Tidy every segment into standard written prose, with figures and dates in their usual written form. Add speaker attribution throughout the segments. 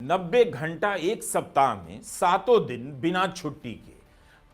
Speaker 1: 90 घंटा एक सप्ताह में 7 दिन बिना छुट्टी के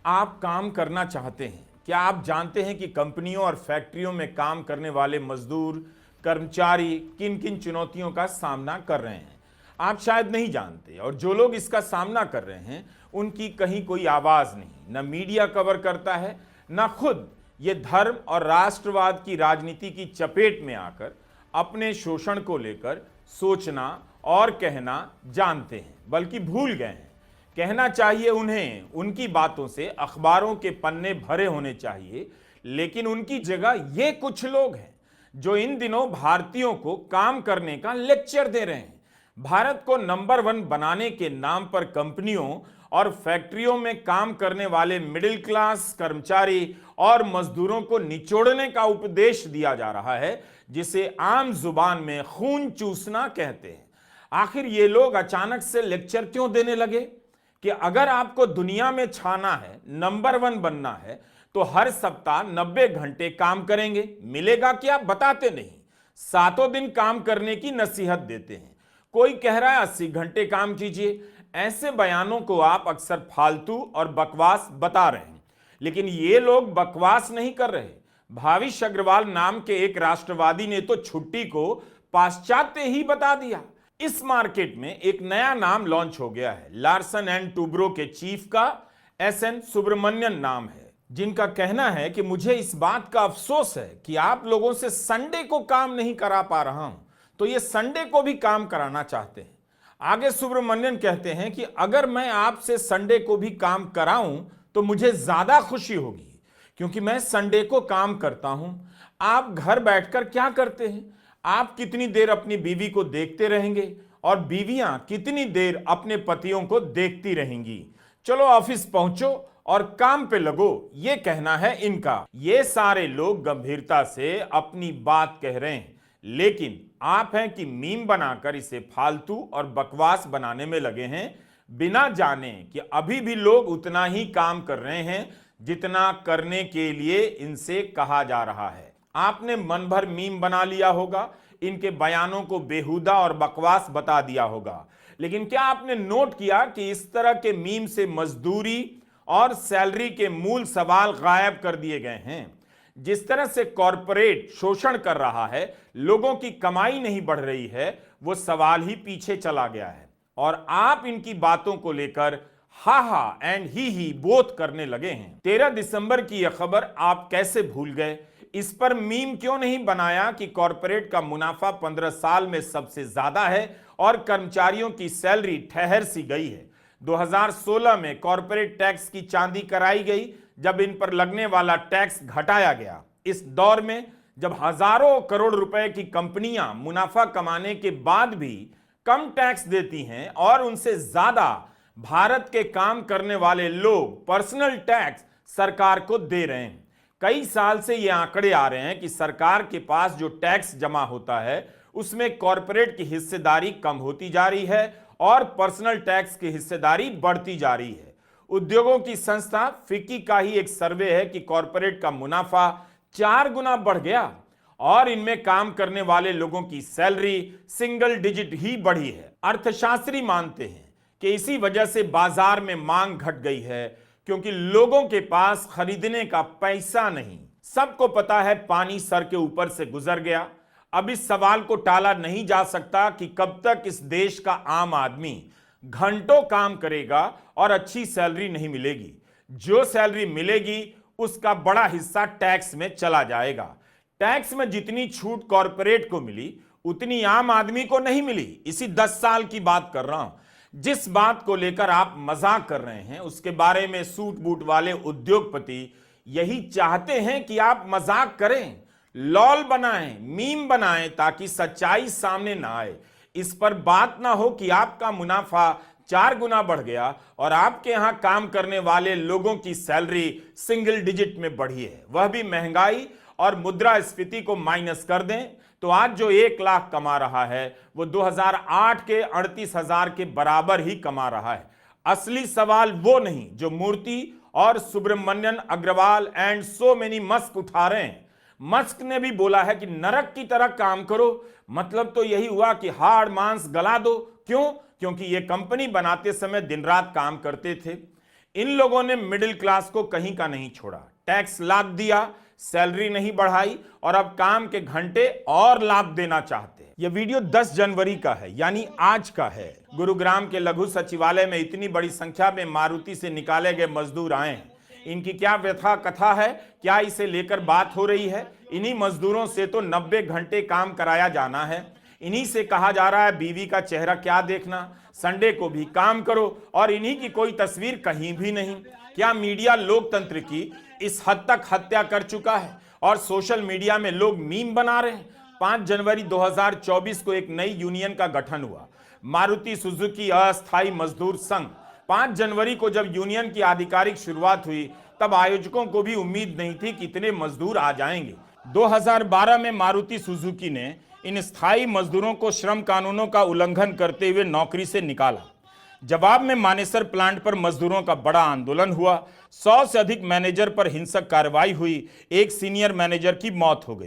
Speaker 1: आप काम करना चाहते हैं। क्या आप जानते हैं कि कंपनियों और फैक्ट्रियों में काम करने वाले मजदूर, कर्मचारी किन किन चुनौतियों का सामना कर रहे हैं? आप शायद नहीं जानते, और जो लोग इसका सामना कर रहे हैं उनकी कहीं कोई आवाज नहीं, न मीडिया कवर करता है, न खुद ये धर्म और राष्ट्रवाद की राजनीति की चपेट में आकर अपने शोषण को लेकर सोचना और कहना जानते हैं, बल्कि भूल गए हैं। कहना चाहिए उन्हें, उनकी बातों से अखबारों के पन्ने भरे होने चाहिए, लेकिन उनकी जगह ये कुछ लोग हैं जो इन दिनों भारतीयों को काम करने का लेक्चर दे रहे हैं। भारत को नंबर 1 बनाने के नाम पर कंपनियों और फैक्ट्रियों में काम करने वाले मिडिल क्लास कर्मचारी और मजदूरों को निचोड़ने का उपदेश दिया जा रहा है, जिसे आम जुबान में खून चूसना कहते हैं। आखिर ये लोग अचानक से लेक्चर क्यों देने लगे कि अगर आपको दुनिया में छाना है, नंबर 1 बनना है, तो हर सप्ताह 90 घंटे काम करेंगे। मिलेगा क्या? बताते नहीं। 7 दिन काम करने की नसीहत देते हैं। कोई कह रहा है 80 घंटे काम कीजिए। ऐसे बयानों को आप अक्सर फालतू और बकवास बता रहे हैं, लेकिन ये लोग बकवास नहीं कर रहे। भाविश अग्रवाल नाम के एक राष्ट्रवादी ने तो छुट्टी को पाश्चात्य ही बता दिया। इस मार्केट में एक नया नाम लॉन्च हो गया है। लार्सन एंड टूब्रो के चीफ का एसएन सुब्रमण्यन नाम है, जिनका कहना है कि मुझे इस बात का अफसोस है कि आप लोगों से संडे को काम नहीं करा पा रहा हूं, तो ये संडे को भी काम कराना चाहते हैं। आगे सुब्रमण्यन कहते हैं कि अगर मैं आपसे संडे को भी काम कराऊं तो मुझे ज्यादा खुशी होगी, क्योंकि मैं संडे को काम करता हूं। आप घर बैठकर क्या करते हैं? आप कितनी देर अपनी बीवी को देखते रहेंगे, और बीवियां कितनी देर अपने पतियों को देखती रहेंगी? चलो ऑफिस पहुंचो और काम पे लगो, ये कहना है इनका। ये सारे लोग गंभीरता से अपनी बात कह रहे हैं, लेकिन आप हैं कि मीम बनाकर इसे फालतू और बकवास बनाने में लगे हैं, बिना जाने कि अभी भी लोग उतना ही काम कर रहे हैं जितना करने के लिए इनसे कहा जा रहा है। आपने मन भर मीम बना लिया होगा, इनके बयानों को बेहुदा और बकवास बता दिया होगा, लेकिन क्या आपने नोट किया कि इस तरह के मीम से मजदूरी और सैलरी के मूल सवाल गायब कर दिए गए हैं? जिस तरह से कॉरपोरेट शोषण कर रहा है, लोगों की कमाई नहीं बढ़ रही है, वो सवाल ही पीछे चला गया है, और आप इनकी बातों को लेकर हा हा एंड ही बोथ करने लगे हैं। 13 दिसंबर की यह खबर आप कैसे भूल गए? इस पर मीम क्यों नहीं बनाया कि कॉरपोरेट का मुनाफा 15 साल में सबसे ज्यादा है और कर्मचारियों की सैलरी ठहर सी गई है? 2016 में कॉरपोरेट टैक्स की चांदी कराई गई, जब इन पर लगने वाला टैक्स घटाया गया। इस दौर में जब हजारों करोड़ रुपए की कंपनियां मुनाफा कमाने के बाद भी कम टैक्स देती हैं, और उनसे ज्यादा भारत के काम करने वाले लोग पर्सनल टैक्स सरकार को दे रहे हैं। कई साल से ये आंकड़े आ रहे हैं कि सरकार के पास जो टैक्स जमा होता है उसमें कॉरपोरेट की हिस्सेदारी कम होती जा रही है और पर्सनल टैक्स की हिस्सेदारी बढ़ती जा रही है। उद्योगों की संस्था फिक्की का ही एक सर्वे है कि कॉरपोरेट का मुनाफा 4 गुना बढ़ गया, और इनमें काम करने वाले लोगों की सैलरी सिंगल डिजिट ही बढ़ी है। अर्थशास्त्री मानते हैं कि इसी वजह से बाजार में मांग घट गई है, क्योंकि लोगों के पास खरीदने का पैसा नहीं। सबको पता है पानी सर के ऊपर से गुजर गया। अब इस सवाल को टाला नहीं जा सकता कि कब तक इस देश का आम आदमी घंटों काम करेगा और अच्छी सैलरी नहीं मिलेगी। जो सैलरी मिलेगी उसका बड़ा हिस्सा टैक्स में चला जाएगा। टैक्स में जितनी छूट कॉरपोरेट को मिली, उतनी आम आदमी को नहीं मिली। इसी 10 साल की बात कर रहा हूं। जिस बात को लेकर आप मजाक कर रहे हैं, उसके बारे में सूट बूट वाले उद्योगपति यही चाहते हैं कि आप मजाक करें, लॉल बनाएं, मीम बनाएं, ताकि सच्चाई सामने ना आए। इस पर बात ना हो कि आपका मुनाफा 4 गुना बढ़ गया और आपके यहां काम करने वाले लोगों की सैलरी सिंगल डिजिट में बढ़ी है, वह भी महंगाई और मुद्रास्फीति को माइनस कर दें तो आज जो 1 लाख कमा रहा है वो 2008 के 38,000 के बराबर ही कमा रहा है। असली सवाल वो नहीं जो मूर्ति और Subramanian Agarwal and so many Musk उठा रहे हैं। मस्क ने भी बोला है कि नरक की तरह काम करो, मतलब तो यही हुआ कि हाड़ मांस गला दो। क्यों? क्योंकि ये कंपनी बनाते समय दिन रात काम करते थे। इन लोगों ने मिडिल क्लास को कहीं का नहीं छोड़ा, टैक्स लाद दिया, सैलरी नहीं बढ़ाई और अब काम के घंटे और लाभ देना चाहते हैं। यह वीडियो 10 जनवरी का है, यानी आज का है। गुरुग्राम के लघु सचिवालय में इतनी बड़ी संख्या में मारुति से निकाले गए मजदूर आए हैं। इनकी क्या व्यथा कथा है, क्या इसे लेकर बात हो रही है? इन्हीं मजदूरों से तो 90 घंटे काम कराया जाना है। इन्हीं से कहा जा रहा है बीवी का चेहरा क्या देखना, संडे को भी काम करो, और इन्हीं की कोई तस्वीर कहीं भी नहीं। क्या मीडिया लोकतंत्र की इस हद तक हत्या कर चुका है और सोशल मीडिया में लोग मीम बना रहे हैं? 5 जनवरी 2024 को एक नई यूनियन का गठन हुआ, मारुति सुजुकी अस्थायी मजदूर संघ। 5 जनवरी को जब यूनियन की आधिकारिक शुरुआत हुई तब आयोजकों को भी उम्मीद नहीं थी कि इतने मजदूर आ जाएंगे। 2012 में मारुति सुजुकी ने इन स्थायी मजदूरों को श्रम कानूनों का उल्लंघन करते हुए नौकरी से निकाला। जवाब में मानेसर प्लांट पर मजदूरों का बड़ा आंदोलन हुआ। 100 से अधिक मैनेजर पर हिंसक कार्रवाई हुई, एक सीनियर मैनेजर की मौत हो गई।